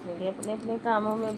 मेरे अपने अपने कामों में।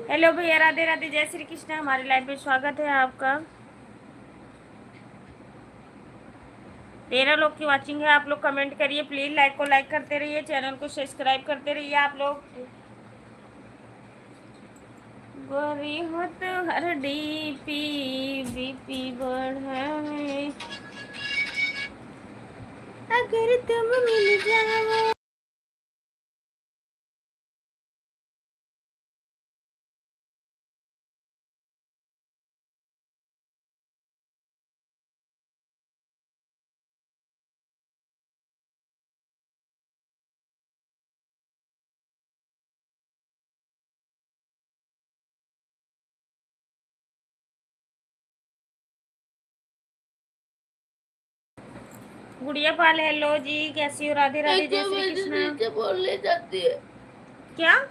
हेलो भैया, राधे राधे, जय श्री कृष्ण। हमारी लाइफ में स्वागत है आपका। 13 लोग की वॉचिंग है। आप लोग कमेंट करिए प्लीज, लाइक को लाइक करते रहिए, चैनल को सब्सक्राइब करते रहिए आप लोग। गोरी हो तो हर डीपी बीपी बढ़ाए, अगर तुम मिल जाओ। गुड़िया पाल, हेलो जी, कैसी हो? राधे राधे, जय श्री कृष्ण। बोलने जाती है क्या?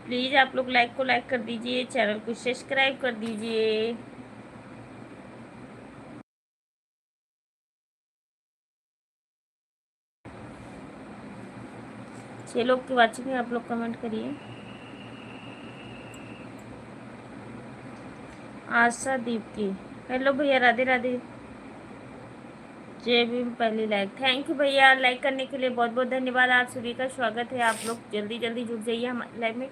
प्लीज आप लोग लाइक को लाइक कर दीजिए, चैनल को सब्सक्राइब कर दीजिए। 6 लोग की वाचिंग है, आप लोग कमेंट करिए। आशा दीप की, हेलो भैया, राधे राधे, जय भीम। पहली लाइक, थैंक यू भैया, लाइक करने के लिए बहुत बहुत धन्यवाद। आप सभी का स्वागत है। आप लोग जल्दी जल्दी जुड़ जाइए हमारे लाइव में।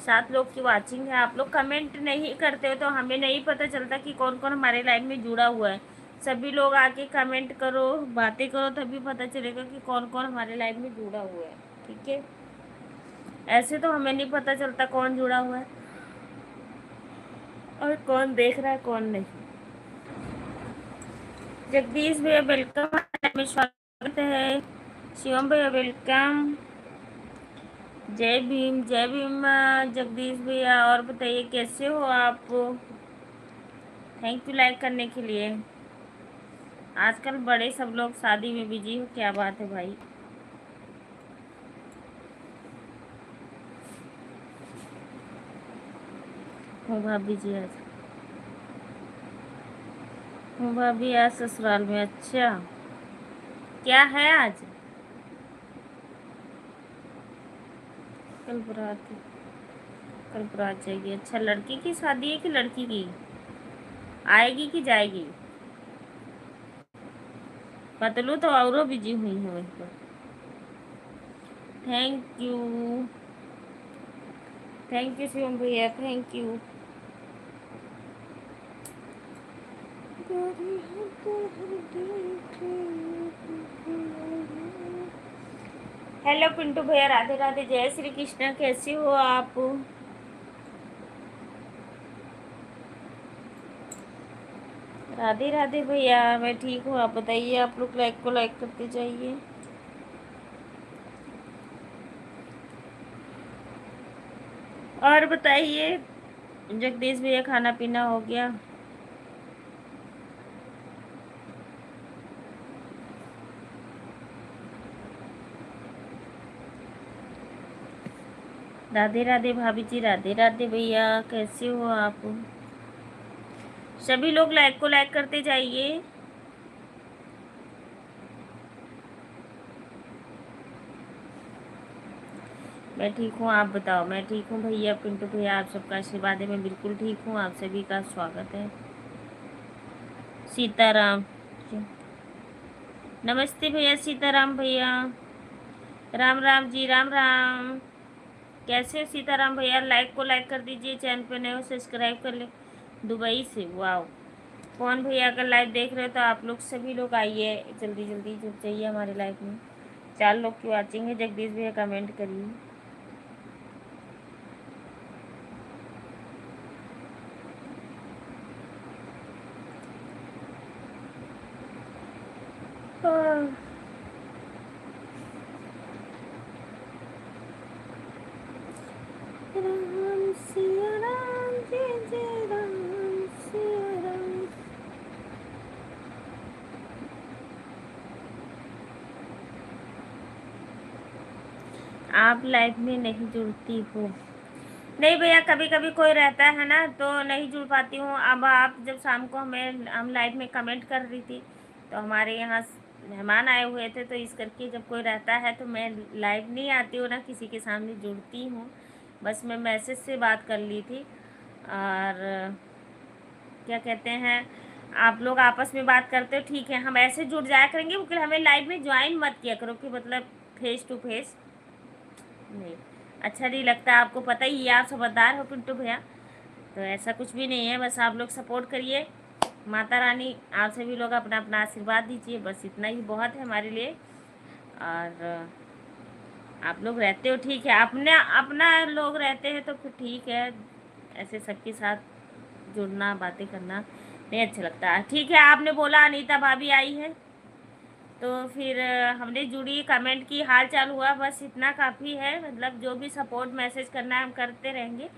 7 लोग की वाचिंग है। आप लोग कमेंट नहीं करते हो तो हमें नहीं पता चलता कि कौन कौन हमारे लाइव में जुड़ा हुआ है। सभी लोग आके कमेंट करो, बातें करो, तभी पता चलेगा कि कौन कौन हमारे लाइव में जुड़ा हुआ है। ठीक है, ऐसे तो हमें नहीं पता चलता कौन जुड़ा हुआ है और कौन देख रहा है कौन नहीं। जगदीश भैया वेलकम, में स्वागत है। शिवम भैया वेलकम, जय भीम जय भीम। जगदीश भैया, और बताइए कैसे हो आप? थैंक यू लाइक करने के लिए। आजकल बड़े सब लोग शादी में बिजी हो, क्या बात है भाई? हूँ भाभी जी, आज हूँ भाभी, आज ससुराल में। अच्छा, क्या है आज? कल बारात, कल बारात जाएगी। अच्छा, लड़की की शादी है कि लड़की की? आएगी कि जाएगी? पतलू तो औरों बिजी हुई है वहीं पर। Thank you, thank you Shivam भैया, थैंक यू। हेलो पिंटू भैया, राधे राधे, जय श्री कृष्ण, कैसे हो आप? राधे राधे भैया, मैं ठीक हूँ, आप बताइए। आप लोग लाइक को लाइक करते जाइए। और बताइए जगदीश भैया, खाना पीना हो गया? राधे राधे भाभी जी, राधे राधे भैया, कैसे हो आप? सभी लोग लाइक को लाइक करते जाइए। मैं ठीक हूँ, आप बताओ। मैं ठीक हूँ भैया, पिंटू भैया, आप सबका आशीर्वाद है, मैं बिल्कुल ठीक हूँ। आप सभी का स्वागत है। सीताराम, नमस्ते भैया, सीताराम भैया, राम राम जी, राम राम। कैसे हो सीताराम भैया? लाइक को लाइक कर दीजिए, चैनल पे नए हो सब्सक्राइब कर ले। दुबई से, वाह। कौन भैया, अगर लाइव देख रहे हो तो आप लोग सभी लोग आइए, जल्दी जल्दी जुड़ जाइए हमारे लाइव में। 4 लोग की वाचिंग है। जगदीश भैया कमेंट करिए। राम सिया राम, जय जय राम सिया राम। आप लाइव में नहीं जुड़ती हो? नहीं भैया, कभी कभी कोई रहता है ना तो नहीं जुड़ पाती हूँ। अब आप जब शाम को हम लाइव में कमेंट कर रही थी तो हमारे यहाँ मेहमान आए हुए थे, तो इस करके जब कोई रहता है तो मैं लाइव नहीं आती हूँ, ना किसी के सामने जुड़ती हूँ। बस मैं मैसेज से बात कर ली थी। और क्या कहते हैं, आप लोग आपस में बात करते हो, ठीक है, हम ऐसे जुड़ जाया करेंगे, लेकिन हमें लाइव में ज्वाइन मत किया करो कि मतलब फेस टू फेस नहीं, अच्छा नहीं लगता। आपको पता ही है, आप समझदार हो पिंटू भैया, तो ऐसा कुछ भी नहीं है। बस आप लोग सपोर्ट करिए, माता रानी आप सभी लोग अपना अपना आशीर्वाद दीजिए, बस इतना ही बहुत है हमारे लिए। और आप लोग रहते हो, ठीक है, अपने अपना लोग रहते हैं तो फिर ठीक है। ऐसे सबके साथ जुड़ना, बातें करना नहीं अच्छा लगता। ठीक है, आपने बोला अनीता भाभी आई है तो फिर हमने जुड़ी, कमेंट की, हाल चाल हुआ, बस इतना काफ़ी है। मतलब जो भी सपोर्ट मैसेज करना है हम करते रहेंगे।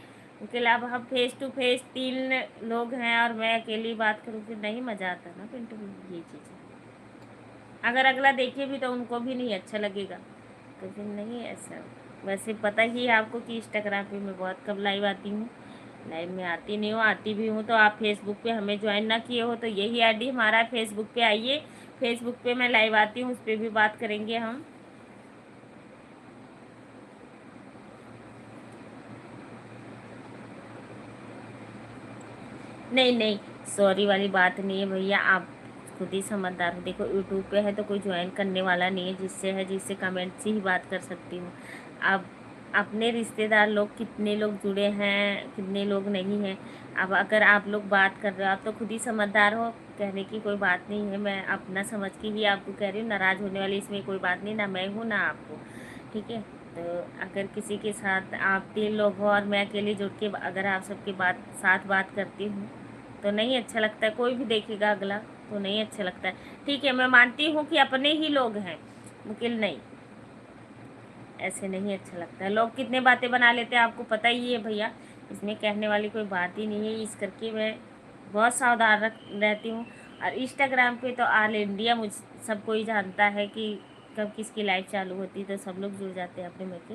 उसके अलावा हम फेस टू फेस 3 लोग हैं और मैं अकेली बात करूँ फिर नहीं मज़ा आता ना पिंटू। ये चीज़ अगर अगला देखे भी तो उनको भी नहीं अच्छा लगेगा, तो फिर नहीं ऐसा। वैसे पता ही है आपको कि इंस्टाग्राम पे मैं बहुत कम लाइव आती हूँ। लाइव में आती नहीं हूँ, आती भी हूँ तो आप फेसबुक पे हमें ज्वाइन ना किए हो तो यही आईडी हमारा है, फेसबुक पे आइए। फेसबुक पे मैं लाइव आती हूँ, उस पर भी बात करेंगे हम। नहीं नहीं, सॉरी वाली बात नहीं है भैया, आप खुद ही समझदार हो। देखो यूट्यूब पे है तो कोई ज्वाइन करने वाला नहीं है, जिससे कमेंट से ही बात कर सकती हूँ। अब अपने रिश्तेदार लोग कितने लोग जुड़े हैं, कितने लोग नहीं हैं। अब अगर आप लोग बात कर रहे हो, आप तो खुद ही समझदार हो, कहने की कोई बात नहीं है। मैं अपना समझ के ही आपको कह रही हूँ, नाराज़ होने वाली इसमें कोई बात नहीं, ना मैं हूँ ना आप हो, ठीक है। तो अगर किसी के साथ आप 3 लोग हो और मैं अकेली जुड़ के अगर आप सबके साथ बात करती हूँ तो नहीं अच्छा लगता है। कोई भी देखेगा अगला तो नहीं अच्छा लगता है। ठीक है, मैं मानती हूँ कि अपने ही लोग हैं, मुकिल नहीं, ऐसे नहीं अच्छा लगता है। लोग कितने बातें बना लेते हैं आपको पता ही है भैया, इसमें कहने वाली कोई बात ही नहीं है। इस करके मैं बहुत सावधान रहती हूँ। और इंस्टाग्राम पे तो ऑल इंडिया मुझ सब कोई जानता है कि कब किसकी लाइव चालू होती है, तो सब लोग जुड़ जाते हैं अपने में के।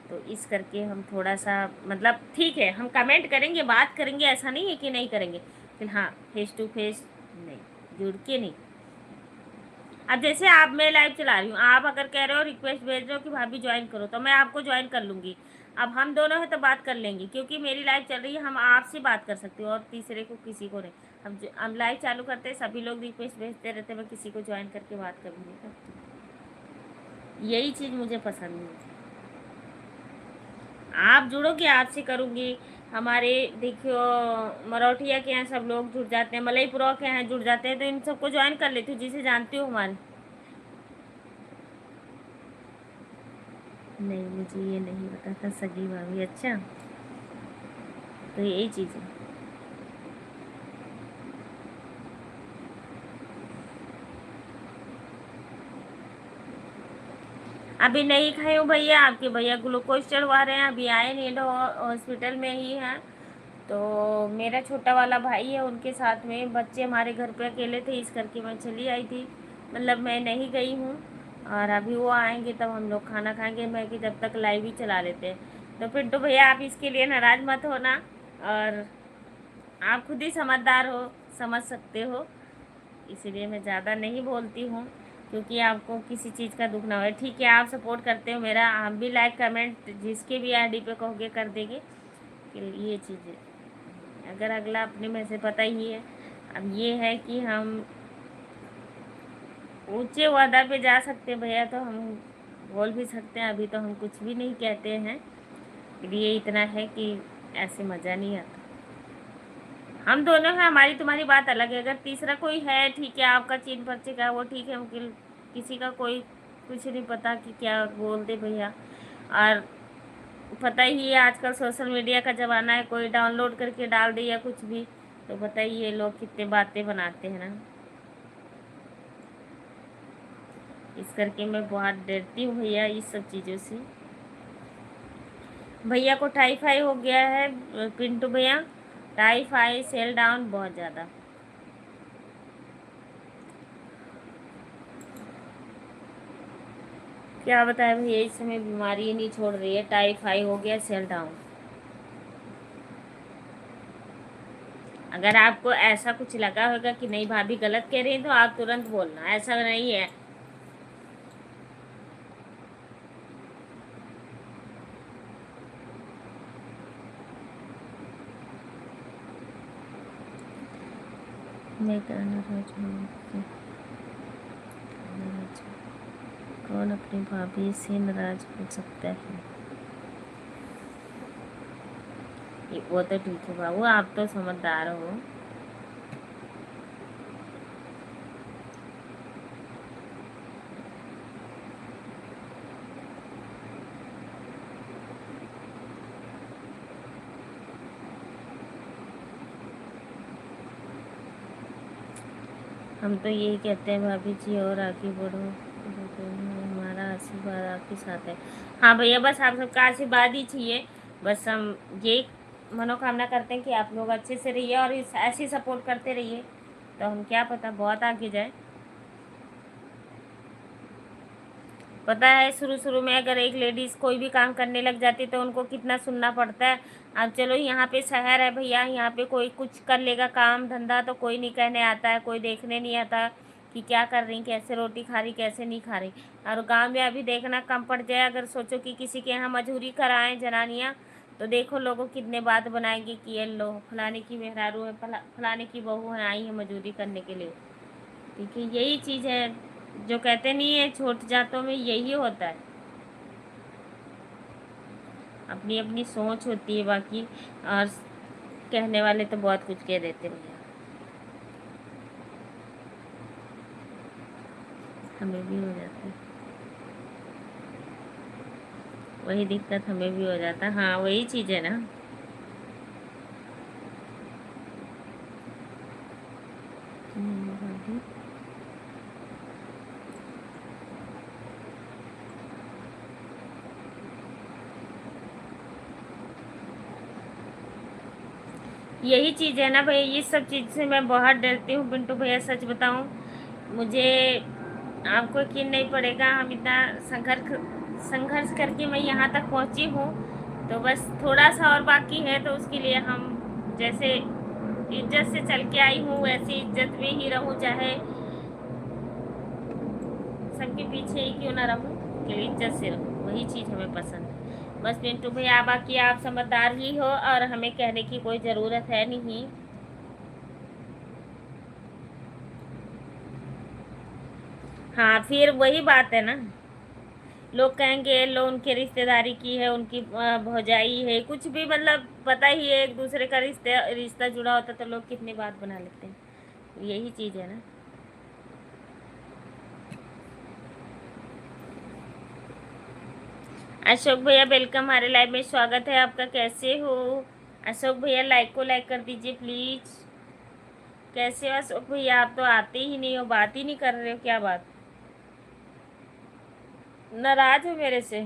तो इस करके हम थोड़ा सा मतलब ठीक है, हम कमेंट करेंगे, बात करेंगे, ऐसा नहीं है कि नहीं करेंगे, लेकिन हाँ फेस टू फेस नहीं, जुड़ के नहीं। अब जैसे आप, मैं लाइव चला रही हूँ, आप अगर कह रहे हो रिक्वेस्ट भेज रहे हो कि भाभी ज्वाइन करो, तो मैं आपको ज्वाइन कर लूँगी। अब हम दोनों हैं तो बात कर लेंगे, क्योंकि मेरी लाइव चल रही है, हम आपसे बात कर सकते हो और तीसरे को किसी को नहीं। हम लाइव चालू करते हैं, सभी लोग रिक्वेस्ट भेजते रहते हैं, मैं किसी को ज्वाइन करके बात कभी नहीं करती। यही चीज़ मुझे पसंद नहीं। आप जुड़ोगे, आपसे करूँगी। हमारे देखियो मराठिया के यहाँ सब लोग जुड़ जाते हैं, मलईपुरा के यहाँ जुड़ जाते हैं, तो इन सबको ज्वाइन कर लेती हूँ जिसे जानती हूँ हमारे। नहीं, मुझे ये नहीं पता था सगी भाभी, अच्छा तो यही चीज़ है। अभी नहीं खाई हूँ भैया, आपके भैया ग्लूकोज चढ़वा रहे हैं, अभी आए नहीं, तो हॉस्पिटल में ही हैं। तो मेरा छोटा वाला भाई है, उनके साथ में बच्चे हमारे घर पे अकेले थे, इस करके मैं चली आई थी, मतलब मैं नहीं गई हूँ। और अभी वो आएंगे तब हम लोग खाना खाएंगे, मैं कि जब तक लाइव ही चला लेते हैं। तो पिंटू भैया आप इसके लिए नाराज़ मत होना, और आप खुद ही समझदार हो, समझ सकते हो, इसीलिए मैं ज़्यादा नहीं बोलती हूँ, क्योंकि आपको किसी चीज़ का दुख ना हो। ठीक है, आप सपोर्ट करते हो मेरा, आप भी लाइक कमेंट जिसके भी आईडी पे कहोगे कर देंगे कि ये चीज़ें। अगर अगला अपने में से पता ही है। अब ये है कि हम ऊंचे वादा पे जा सकते हैं भैया, तो हम बोल भी सकते हैं, अभी तो हम कुछ भी नहीं कहते हैं। ये इतना है कि ऐसे मज़ा नहीं आता। हम दोनों हैं, हमारी तुम्हारी बात अलग है। अगर तीसरा कोई है ठीक है, आपका चीन पर्चे का वो ठीक है, मुकिल किसी का कोई कुछ नहीं पता कि क्या बोल दे भैया। और पता ही है आजकल सोशल मीडिया का ज़माना है, कोई डाउनलोड करके डाल दे या कुछ भी, तो पता ही है लोग कितने बातें बनाते हैं ना। इस करके मैं बहुत डरती हूँ भैया इस सब चीज़ों से। भैया को टाइफाई हो गया है पिंटू भैया, टाइफाई सेल डाउन बहुत ज़्यादा। क्या बताया भैया, इस समय बीमारी ही नहीं छोड़ रही है, टाइफाई हो गया सेल डाउन। अगर आपको ऐसा कुछ लगा होगा कि नहीं भाभी गलत कह रही हैं, तो आप तुरंत बोलना, ऐसा नहीं है। मैं कहना कौन अपनी भाभी से नाराज हो सकता है? वो तो ठीक है बाबू, आप तो समझदार हो। हम तो यही कहते हैं भाभी जी और आगे बढ़ो, हमारा आशीर्वाद आपके साथ है। हाँ भैया, बस आप सबका आशीर्वाद ही चाहिए। बस हम ये मनोकामना करते हैं कि आप लोग अच्छे से रहिए और इस ऐसे सपोर्ट करते रहिए, तो हम क्या पता बहुत आगे जाए। पता है शुरू शुरू में अगर एक लेडीज़ कोई भी काम करने लग जाती है तो उनको कितना सुनना पड़ता है। अब चलो यहाँ पे शहर है भैया, यहाँ पे कोई कुछ कर लेगा काम धंधा तो कोई नहीं कहने आता है, कोई देखने नहीं आता कि क्या कर रही, कैसे रोटी खा रही, कैसे नहीं खा रही। और गांव में अभी देखना कम पड़ जाए, अगर सोचो कि किसी के यहाँ मजदूरी कराएं जनानियाँ, तो देखो लोगों कितने बात बनाएंगे कि ये लो फलाने की मेहरारू है, फलाने की बहू है, आई है मजदूरी करने के लिए। ठीक है, यही चीज़ है जो कहते नहीं है, छोट जातों में यही होता है। अपनी अपनी सोच होती है बाकी, और कहने वाले तो बहुत कुछ कह देते हैं भैया। हमें भी हो जाता है वही दिक्कत, हमें भी हो जाता है। हाँ वही चीज़ है ना। यही चीज़ है ना भैया, ये सब चीज़ से मैं बहुत डरती हूँ पिंटू भैया, सच बताऊँ मुझे, आपको यकीन नहीं पड़ेगा, हम इतना संघर्ष संघर्ष करके मैं यहाँ तक पहुँची हूँ। तो बस थोड़ा सा और बाकी है, तो उसके लिए हम जैसे इज्जत से चल के आई हूँ वैसे इज्जत में ही रहूँ, चाहे सबके पीछे ही क्यों ना रहूँ, लेकिन इज्जत से रहूँ, वही चीज़ हमें पसंद है। बस पिंटू भैया बाकी आप समझदार ही हो और हमें कहने की कोई ज़रूरत है नहीं। हाँ फिर वही बात है ना, लोग कहेंगे लो उनके रिश्तेदारी की है, उनकी भौजाई है, कुछ भी मतलब पता ही है, एक दूसरे का रिश्ता जुड़ा होता तो लोग कितनी बात बना लेते हैं। यही चीज़ है ना। अशोक भैया वेलकम, हमारे लाइव में स्वागत है आपका, कैसे हो अशोक भैया? लाइक को लाइक कर दीजिए प्लीज़। कैसे हो अशोक भैया? आप तो आते ही नहीं हो, बात ही नहीं कर रहे हो, क्या बात, नाराज हो मेरे से?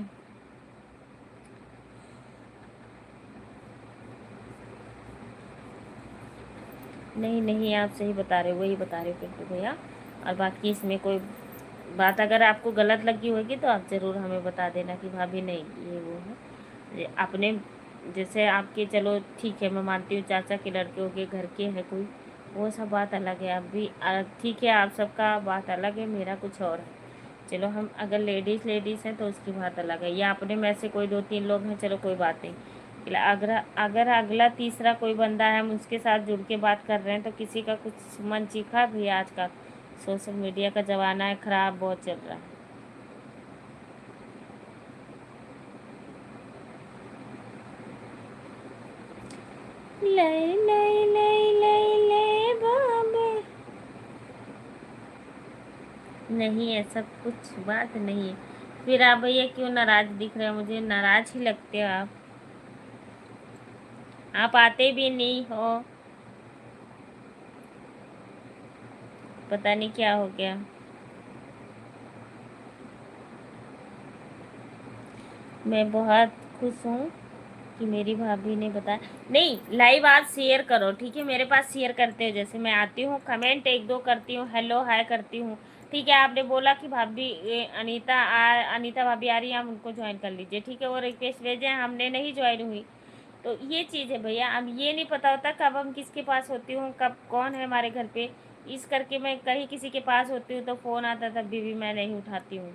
नहीं नहीं, आप सही बता रहे हो, वही बता रहे हो पिंटू भैया। और बाकी इसमें कोई बात अगर आपको गलत लगी होगी तो आप ज़रूर हमें बता देना कि भाभी नहीं ये वो है, अपने जैसे आपके, चलो ठीक है मैं मानती हूँ चाचा के लड़के हो गए, घर के हैं कोई, वो सब बात अलग है। आप भी ठीक है, आप सबका बात अलग है, मेरा कुछ और है। चलो हम अगर लेडीज़ लेडीज़ हैं तो उसकी बात अलग है, या अपने में से कोई दो तीन लोग हैं, चलो कोई बात नहीं। अगर अगर अगला तीसरा कोई बंदा है, हम उसके साथ जुड़ के बात कर रहे हैं, तो किसी का कुछ मन चीखा भी, आज का सोशल मीडिया का ज़माना है, ख़राब बहुत चल रहा है। ले ले ले ले ले बाबे, नहीं ऐसा कुछ बात नहीं है। फिर आप भैया क्यों नाराज़ दिख रहे हो? मुझे नाराज़ ही लगते हो आप आते भी नहीं हो, पता नहीं क्या हो गया। मैं बहुत खुश हूँ कि मेरी भाभी ने बताया। नहीं, लाइव आज शेयर करो, ठीक है, मेरे पास शेयर करते हो, जैसे मैं आती हूँ कमेंट एक दो करती हूँ, हेलो हाय करती हूँ, ठीक है। आपने बोला कि भाभी अनीता भाभी आ रही है, हम उनको ज्वाइन कर लीजिए, ठीक है, वो रिक्वेस्ट भेजें, हमने नहीं ज्वाइन हुई। तो ये चीज़ है भैया, अब ये नहीं पता होता कब हम किसके पास होती हूँ, कब कौन है हमारे घर पे, इस करके मैं कहीं किसी के पास होती हूँ तो फ़ोन आता तब भी मैं नहीं उठाती हूँ,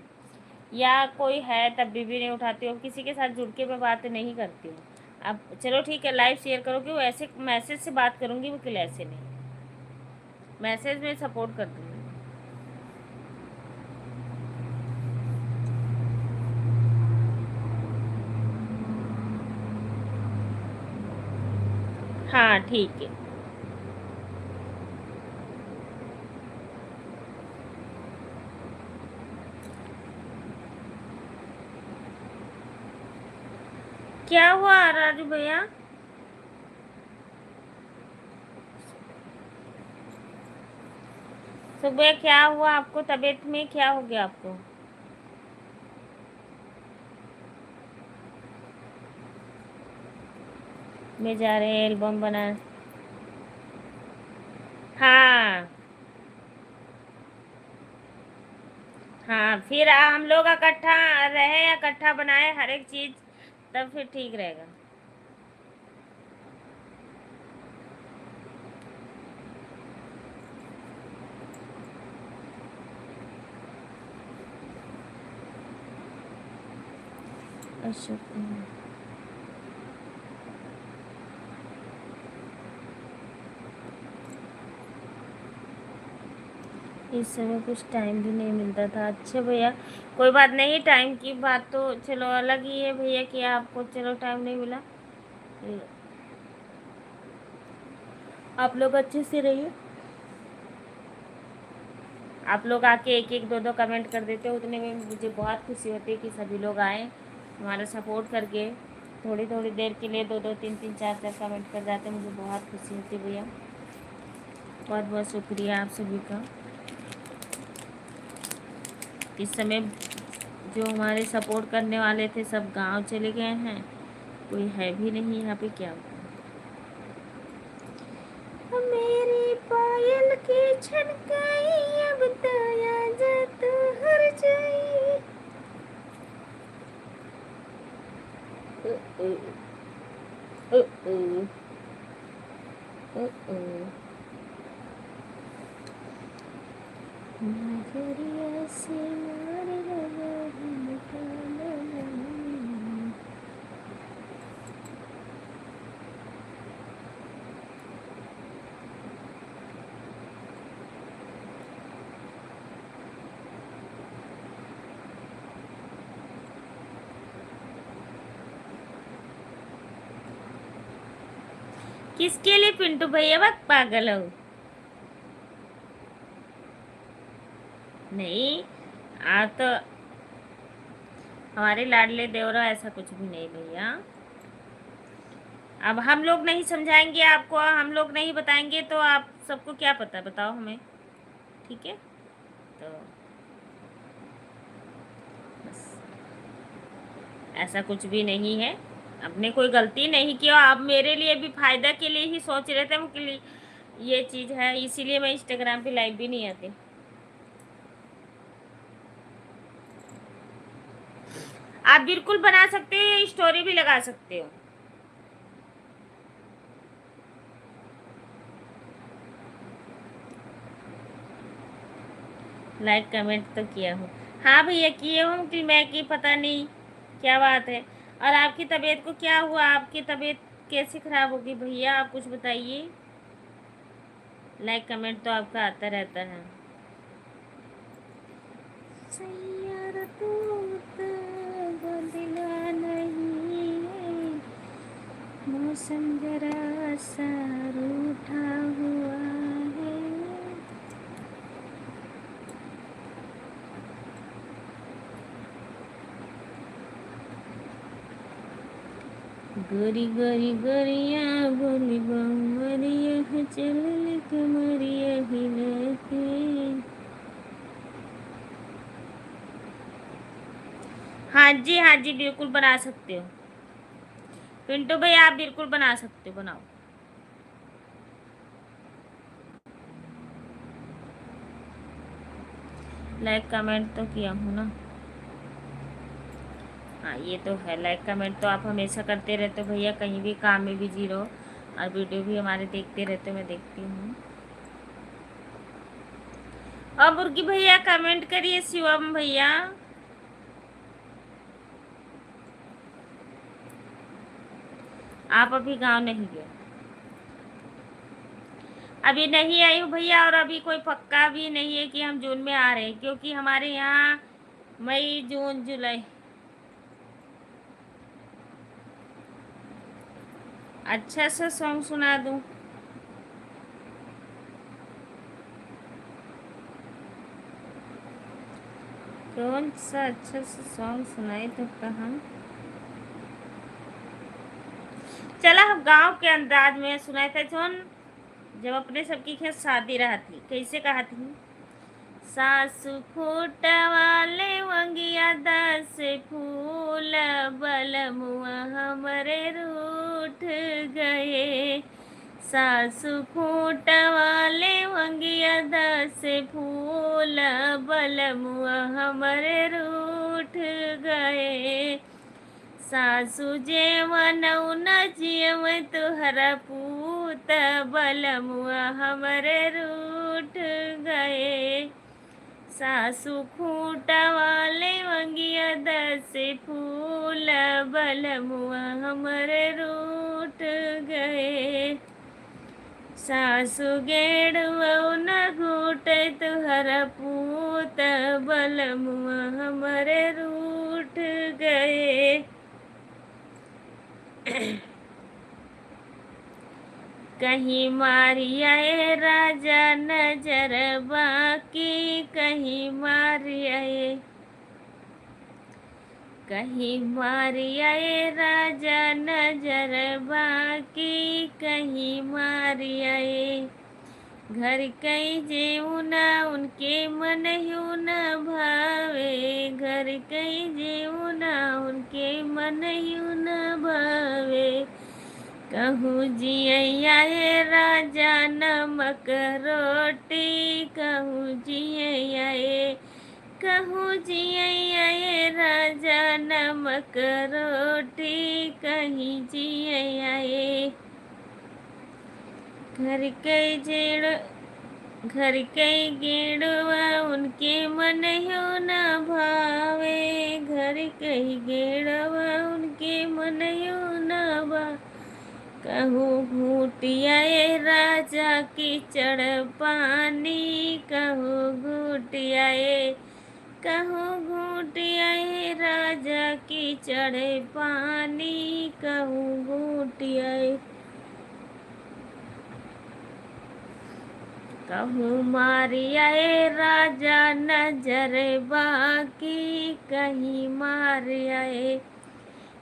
या कोई है तब भी नहीं उठाती हूँ, किसी के साथ जुड़ के मैं बात नहीं करती हूँ। अब चलो ठीक है, लाइव शेयर करो कि वो ऐसे मैसेज से बात करूँगी, वो ऐसे नहीं, मैसेज में सपोर्ट कर दूँगी। हाँ ठीक है। क्या हुआ राजू भैया? सुबह क्या हुआ आपको, तबीयत में क्या हो गया आपको? में जा रहे हैं एल्बम बना। हाँ हाँ, फिर हम लोग इकट्ठा रहे, इकट्ठा बनाए हर एक चीज़, तब फिर ठीक रहेगा। अशोक इस समय कुछ टाइम भी नहीं मिलता था। अच्छा भैया, कोई बात नहीं, टाइम की बात तो चलो अलग ही है भैया कि आपको चलो टाइम नहीं मिला। आप लोग अच्छे से रहिए। आप लोग आके एक एक दो दो कमेंट कर देते हो, उतने में मुझे बहुत खुशी होती है कि सभी लोग आए हमारा सपोर्ट करके। थोड़ी थोड़ी देर के लिए दो दो तीन तीन चार चार कमेंट कर जाते, मुझे बहुत खुशी होती है भैया। बहुत बहुत शुक्रिया आप सभी का। इस समय जो हमारे सपोर्ट करने वाले थे सब गांव चले गए हैं, कोई है भी नहीं यहाँ पे। क्या मेरी पायल की छनकाई अब ताया जा तू हर जाई। नजरिया से मार लगा निकाला नहीं। किसके लिए पिंटू भैया, वक्त पागल हो? नहीं, आप तो हमारे लाडले देवरा, ऐसा कुछ भी नहीं भैया। अब हम लोग नहीं समझाएंगे आपको, हम लोग नहीं बताएंगे तो आप सबको क्या पता, बताओ हमें। ठीक है, तो बस ऐसा कुछ भी नहीं है। आपने कोई गलती नहीं किया, आप मेरे लिए भी फायदा के लिए ही सोच रहे थे वो के लिए ये चीज़ है, इसीलिए मैं इंस्टाग्राम पे लाइव भी नहीं आती। आप बिल्कुल बना सकते हो, स्टोरी भी लगा सकते हो। लाइक कमेंट तो किया हूँ। हाँ भैया किए हूँ कि मैं कि पता नहीं क्या बात है। और आपकी तबीयत को क्या हुआ, आपकी तबीयत कैसे खराब होगी भैया, आप कुछ बताइए। लाइक कमेंट तो आपका आता रहता है। सैयारा तूत बदला नहीं है, मौसम जरा सा रूठा हुआ है। गोरी गोरी गोरिया बोली बमरिया चल कमरिया हिलते। हाँ जी हाँ जी, बिल्कुल बना सकते हो पिंटू भाई, आप बिल्कुल बना सकते हो, बनाओ। लाइक कमेंट तो किया हूँ ना। हाँ ये तो है, लाइक कमेंट तो आप हमेशा करते रहते हो भैया, कहीं भी काम में बिजी रहो और वीडियो भी हमारे देखते रहते हो, मैं देखती हूँ। और मुर्गी भैया कमेंट करिए, शिवम भैया। आप अभी गांव नहीं गए? अभी नहीं आई हूँ भैया, और अभी कोई पक्का भी नहीं है कि हम जून में आ रहे हैं, क्योंकि हमारे यहाँ मई जून जुलाई। अच्छा सा सॉन्ग सुना दूँ? कौन सा अच्छा सा सॉन्ग सुनाए तो कहाँ। चला हम गांव के अंदाज में सुनाए थे जोन, जब अपने सबकी खेत शादी रहा थी, कैसे कहा थी। सासु वाले वंगिया दस फूल, बलमुआ हमरे रूठ गए। सासु वाले वंगिया दस फूल, बलमुआ हमरे रूठ गए। सासु जेवन न जियम तुहरा पूत, बलमुआ हमरे रूठ गए। सासु खूंटा वाले वंगिया दस फूल, बलमुआ हमरे रूठ गए। सासु गेड़वऊ न घूटे तुहर पूत बलमुआ हमरे रूठ गए। कहीं मारी आए राजा नजर बाकी, कहीं मारी आए, कहीं मारी आए राजा नजर बाकी, कहीं मारी आए। घर कहीं जेऊ न उनके मन यूं न भावे, घर कहीं जेऊ न उनके मन यूं न भावे। कहूँ जिया ये राजा नमक रोटी, कहूँ जिया ये, कहूँ जिया ये राजा नमक रोटी, कहीं जिया ये। घर के जेड़, घर के गेड़वा उनके मन यूं न भावे, घर के गेड़वा उनके मन यूं न भावे। कहूँ घूटियाए राजा कीचड़ पानी, कहूँ घूटियाए, कहूँ घूटियाए राजा कीचड़ पानी, कहूँ घूटियाए। कहूँ मारियाए राजा नजर बाकी, कहीं मारियाए।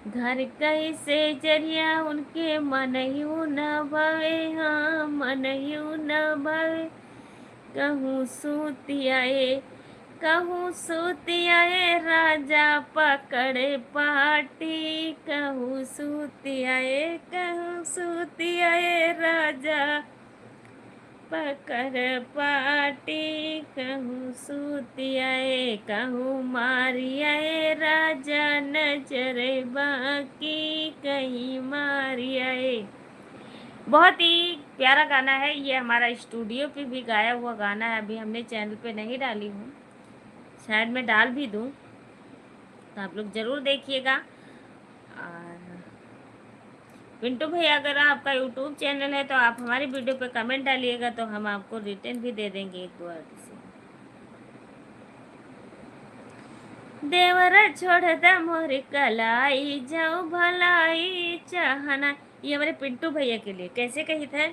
घर कैसे जरिया उनके मन यूं न भवे, हाँ मन यूं न भवे। कहूँ सूतियाए, कहूँ सूतियाए राजा पकड़े पाटी, कहूँ सूतियाए, कहूँ सूतियाए राजा पकड़ पाटी, कहूँ सूतियाए। कहूँ मारियाए राजा नजर बाकी, कहीं मारियाए। बहुत ही प्यारा गाना है ये, हमारा स्टूडियो पे भी गाया हुआ गाना है। अभी हमने चैनल पे नहीं डाली हूँ, शायद मैं डाल भी दूँ, तो आप लोग ज़रूर देखिएगा। और पिंटू भैया, अगर आपका यूट्यूब चैनल है तो आप हमारी वीडियो पे कमेंट डालिएगा, तो हम आपको रिटर्न भी दे देंगे एक दो से। देवरा छोड़ द मोर कलाई, जाओ भलाई चाहना, ये हमारे पिंटू भैया के लिए कैसे कही थे।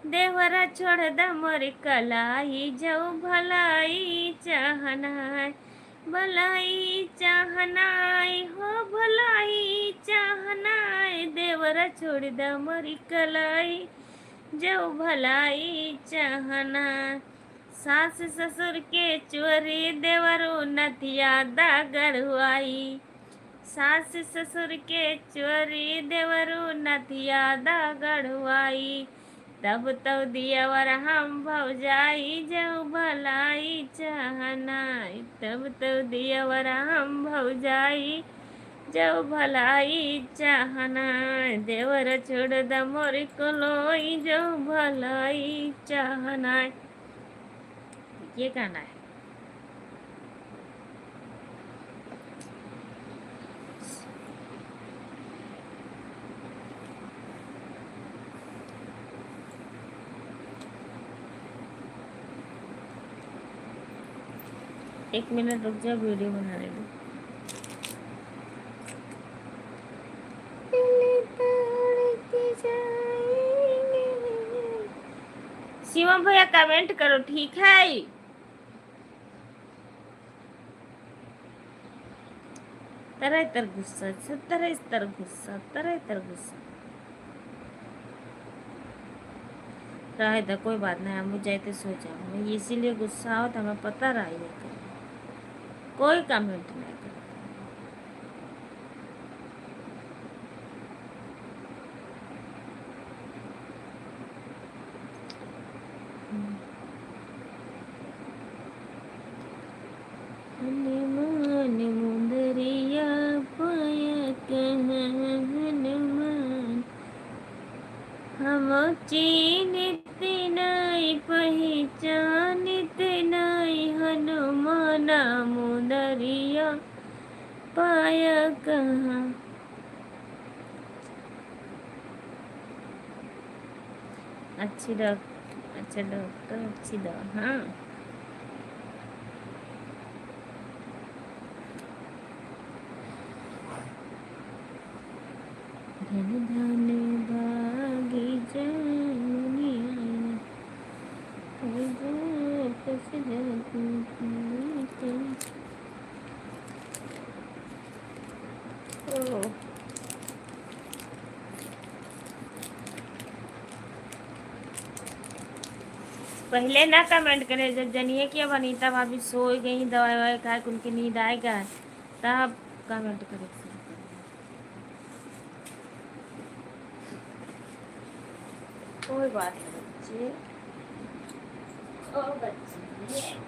देवरा छोड़ द मोर कलाई, जाओ भलाई चाहना, भलाई चाहनाई हो भलाई चाहनाई। देवरा छोड़ द मोरी कलाई, जो भलाई चाहना। सास ससुर के चोरी देवरो नथिया दागड़वाई, सास ससुर के चोरी देवरो नथिया दागड़वाई। तब तो दियावर हम भौजाई, जो भलाई चाहनाई, तब तो दियावर हम भौजाई, जो भलाई चाहना। देवर छोड़ द मोर कलोई, जो भलाई चाहना। ये गाना है। एक मिनट रुक जाओ, वीडियो बनाने दो। शिवम भैया कमेंट करो, ठीक है। तरह तर गुस्सा, तरह तर गुस्सा, तरह तर गुस्सा। रहे तो कोई बात नहीं, हम जाते सो जाओ। मैं इसीलिए गुस्सा हो तो हमें पता रहा है, कोई कमेंट नहीं कर। हनुमान मुंदरिया पाया कहाँ हनुमान, हम चिन्हित नहीं पहचानित नहीं। हनुमान मुंदरिया पाया कहाँ। अच्छी डॉक्टर, अच्छा डॉक्टर, अच्छी दवा। हाँ, धन धन भागी जमुनिया, कैसे ओ, पहले ना कमेंट करे, जब जनिए कि अब अनीता भाभी सो गई, दवाई ववाई खा के उनकी नींद आएगा तब कमेंट करे। कोई बात नहीं बच्चे, ओ बच्चे,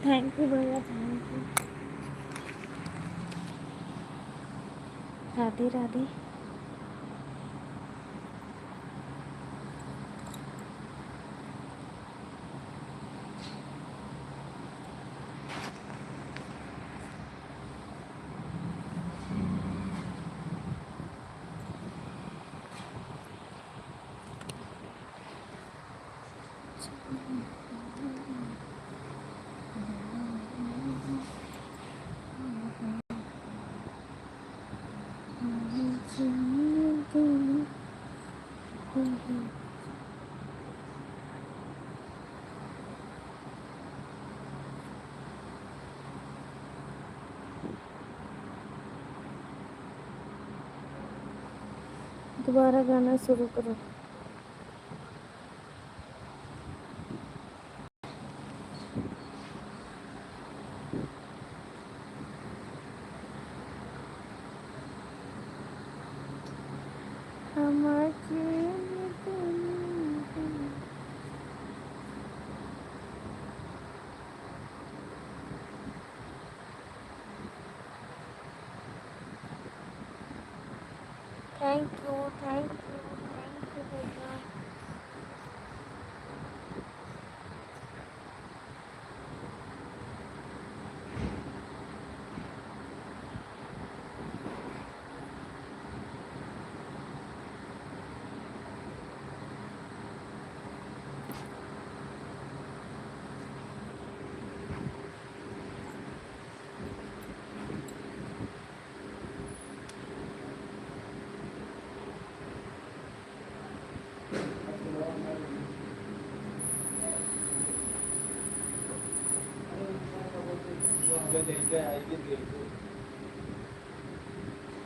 थैंक यू भैया, थैंक यू। राधे राधे। दोबारा गाना शुरू करो। Thank you, thank you, thank you भैया।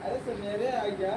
अरे सवेरे आ गया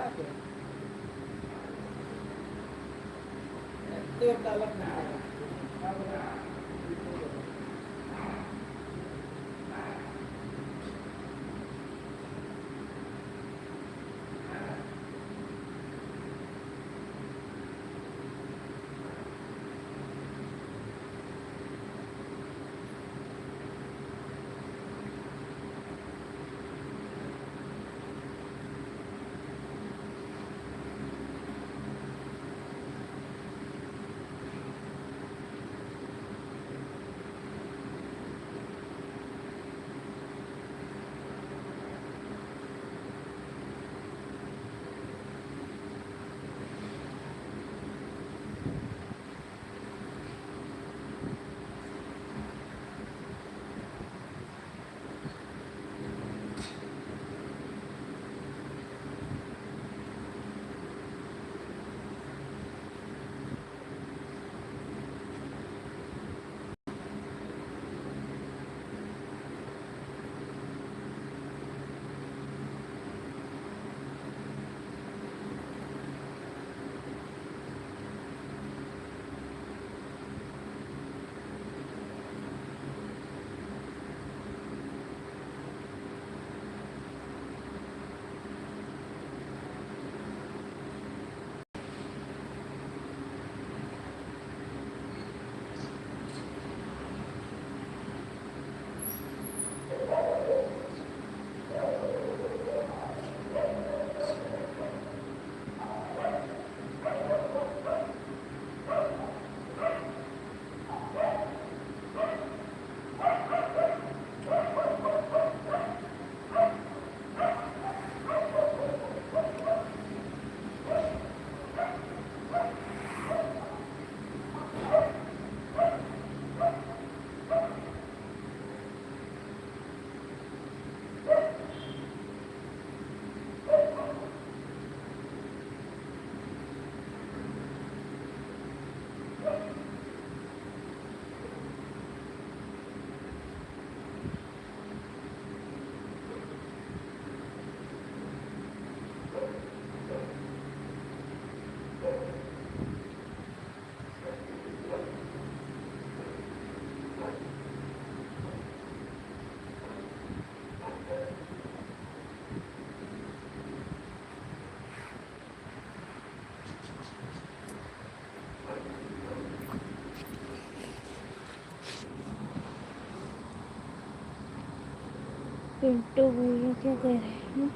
पिंटू भैया क्या कह रहे हैं?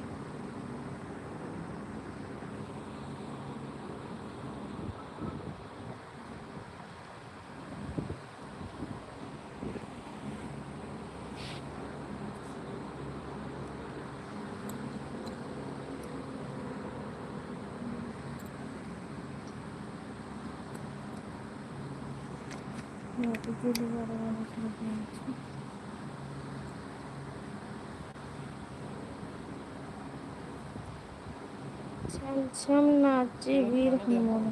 छम छम नाचे वीर हनुमान।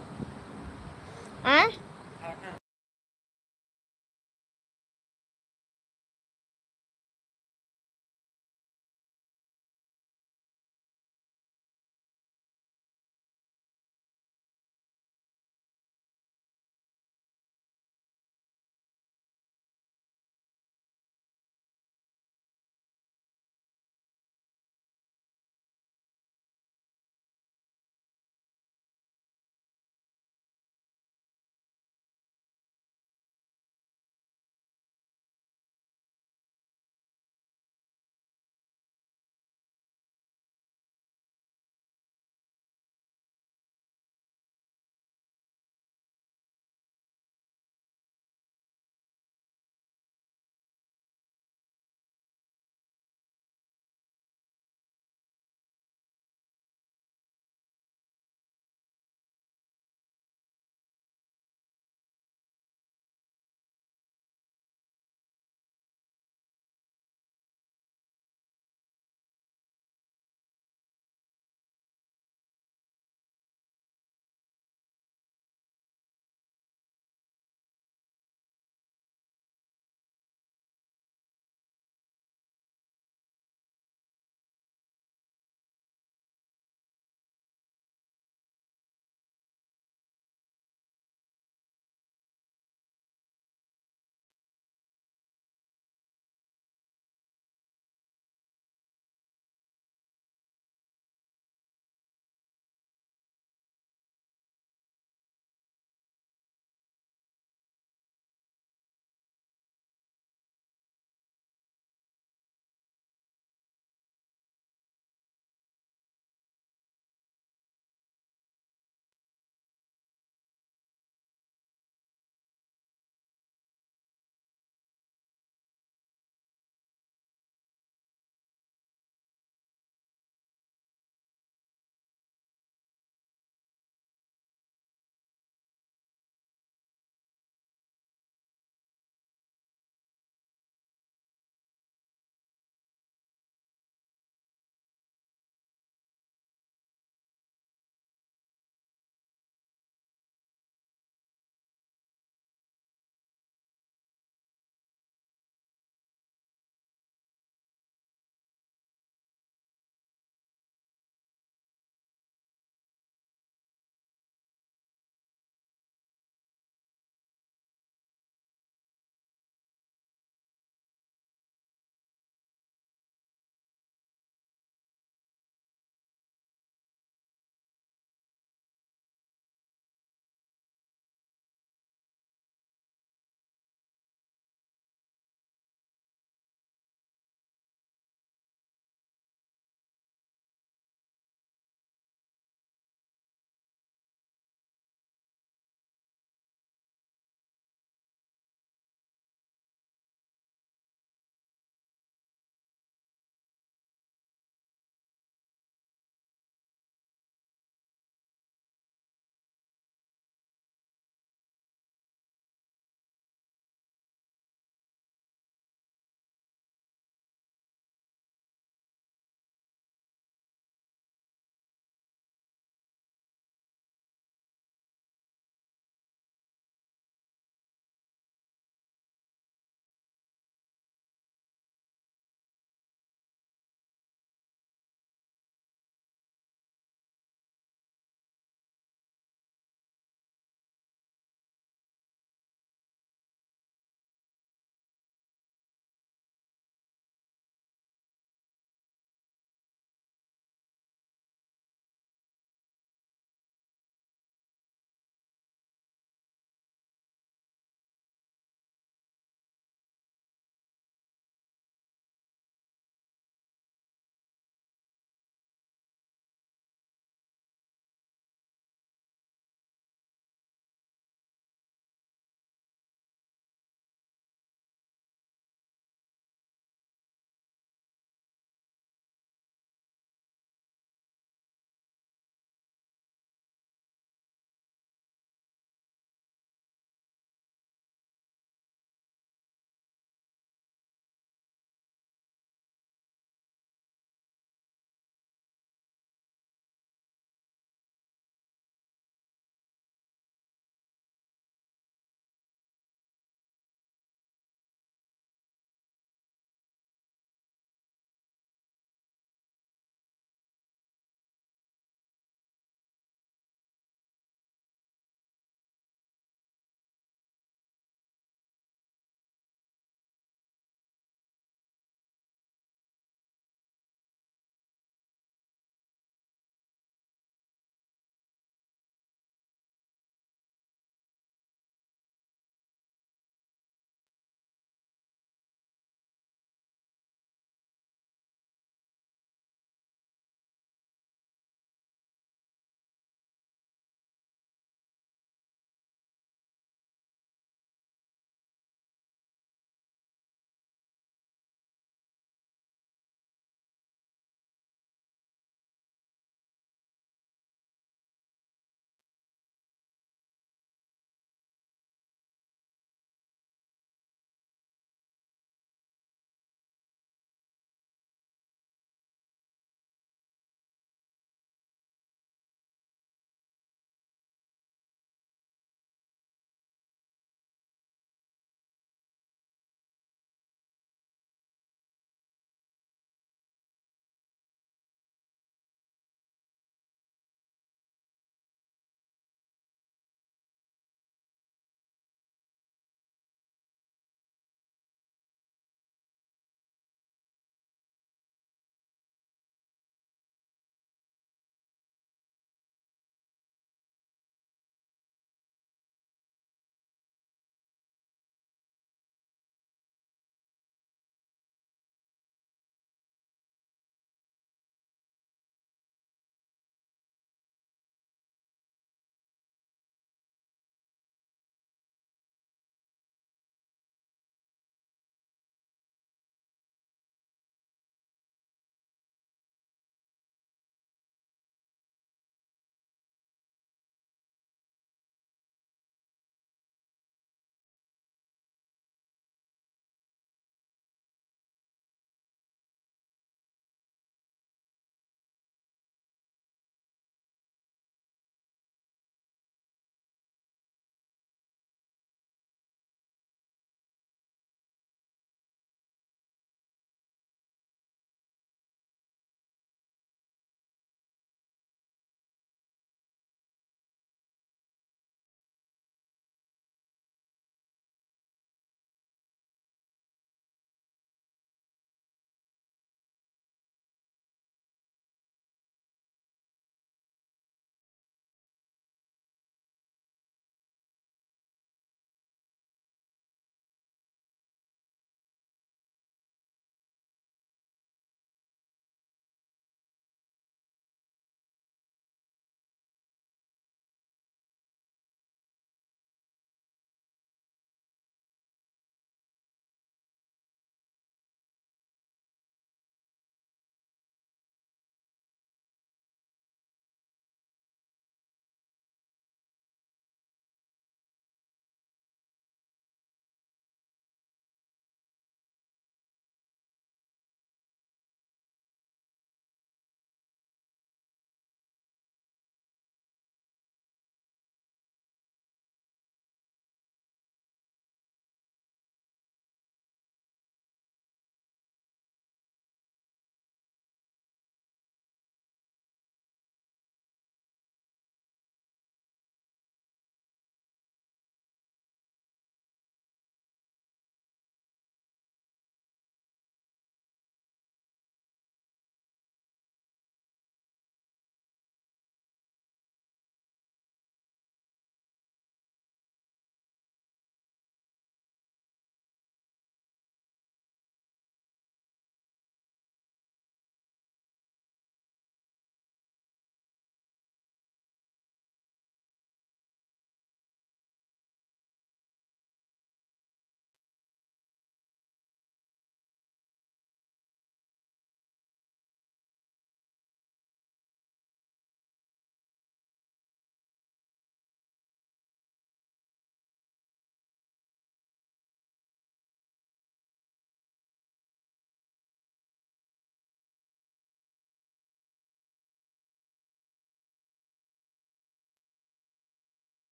आ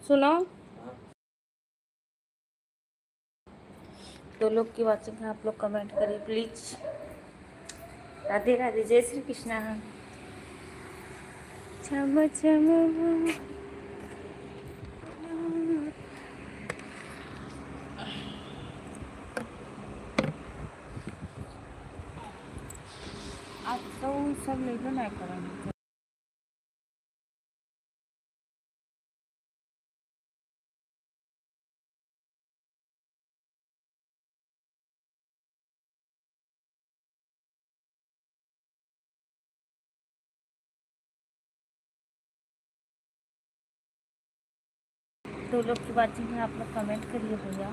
सुनो, दो लोग की वाचिंग है, आप लोग कमेंट करिए प्लीज। राधे राधे, जय श्री कृष्णा। छम छम आज तो सब लेकर नहीं करेंगे। दो लोग की वाचिंग है, आप लोग कमेंट करिए भैया।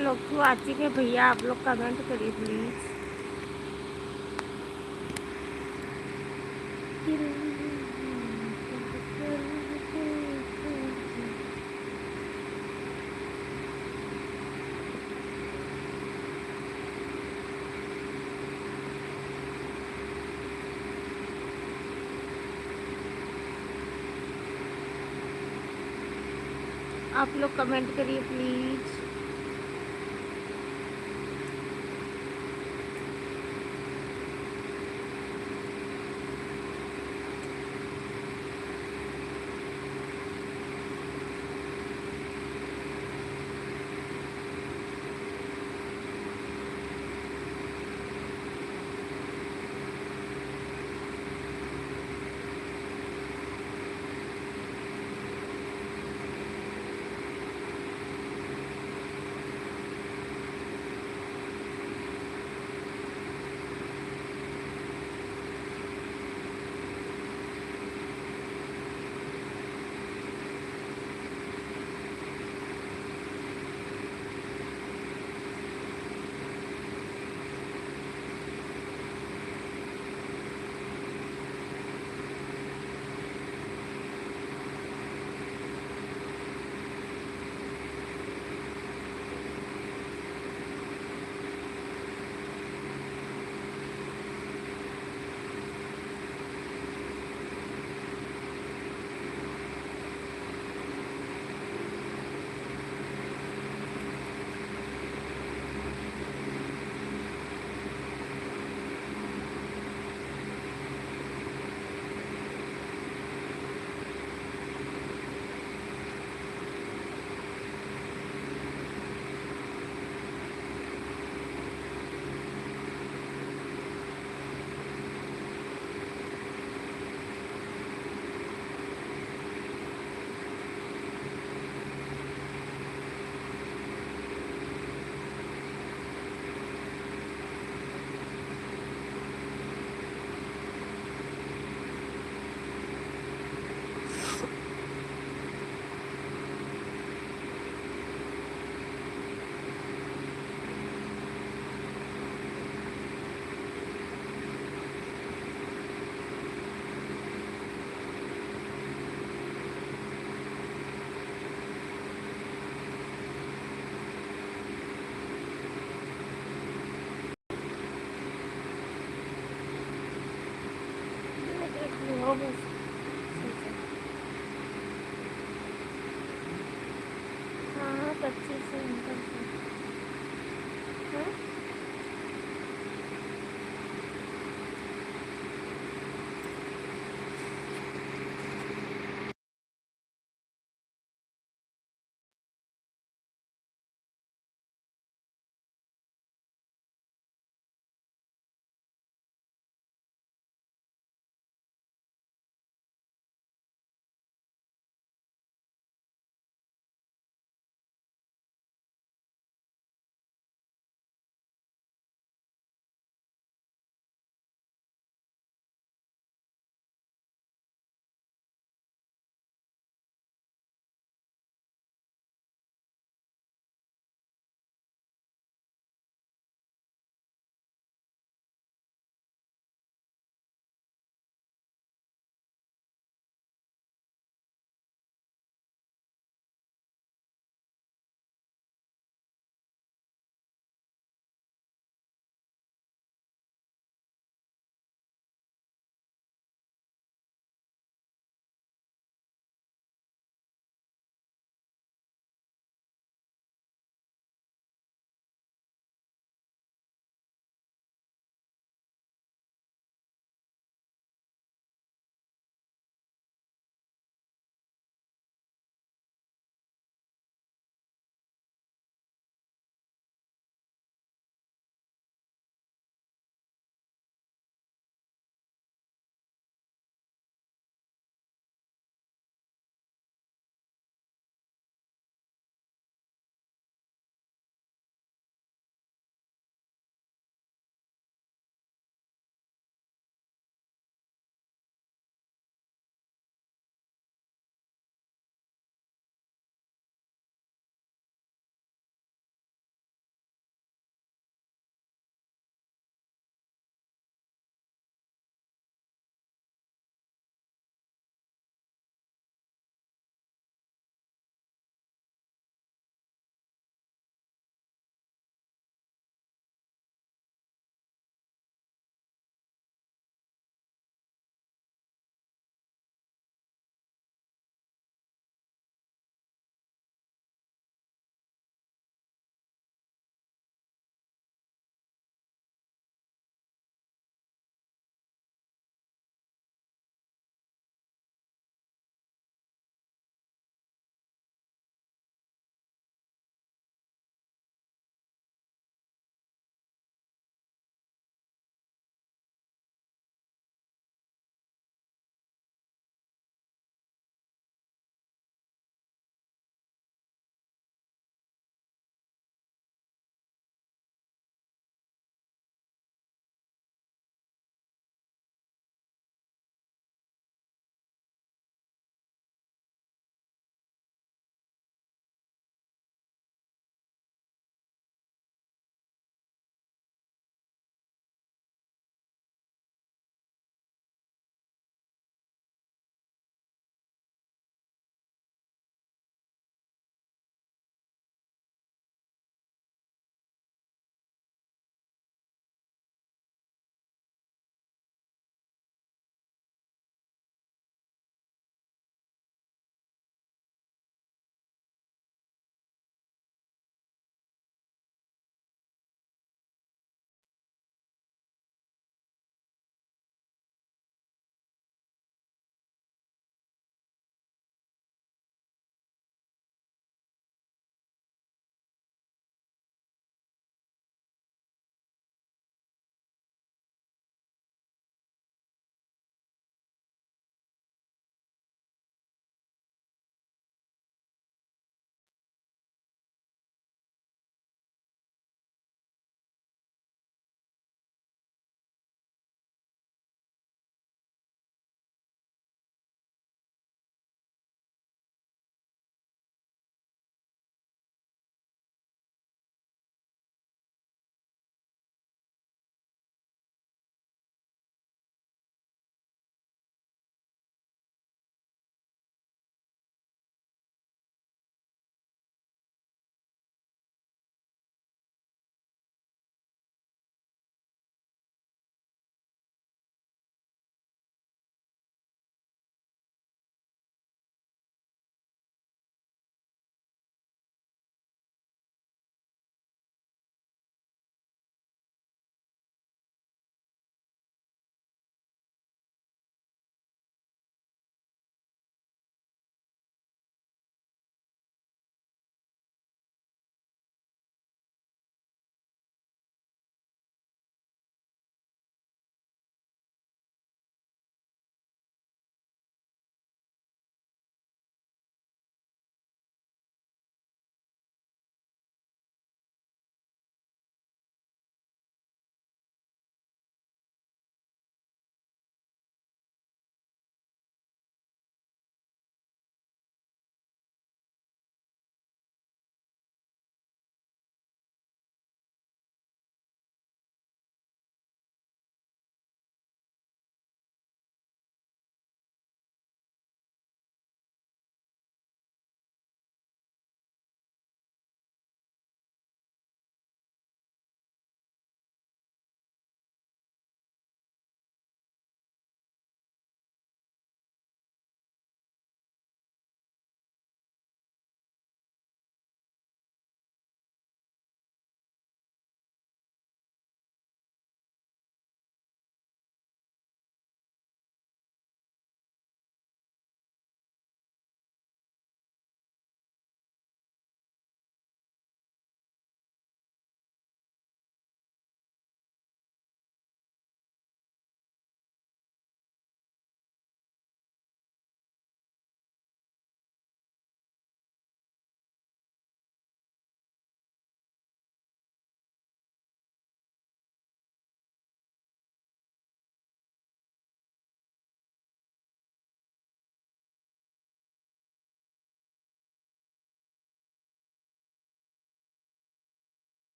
लोग क्यों आ चुके हैं भैया, आप लोग कमेंट करिए प्लीज़। आप लोग कमेंट करिए प्लीज़। हो बस। हाँ 25 से ऊपर। हाँ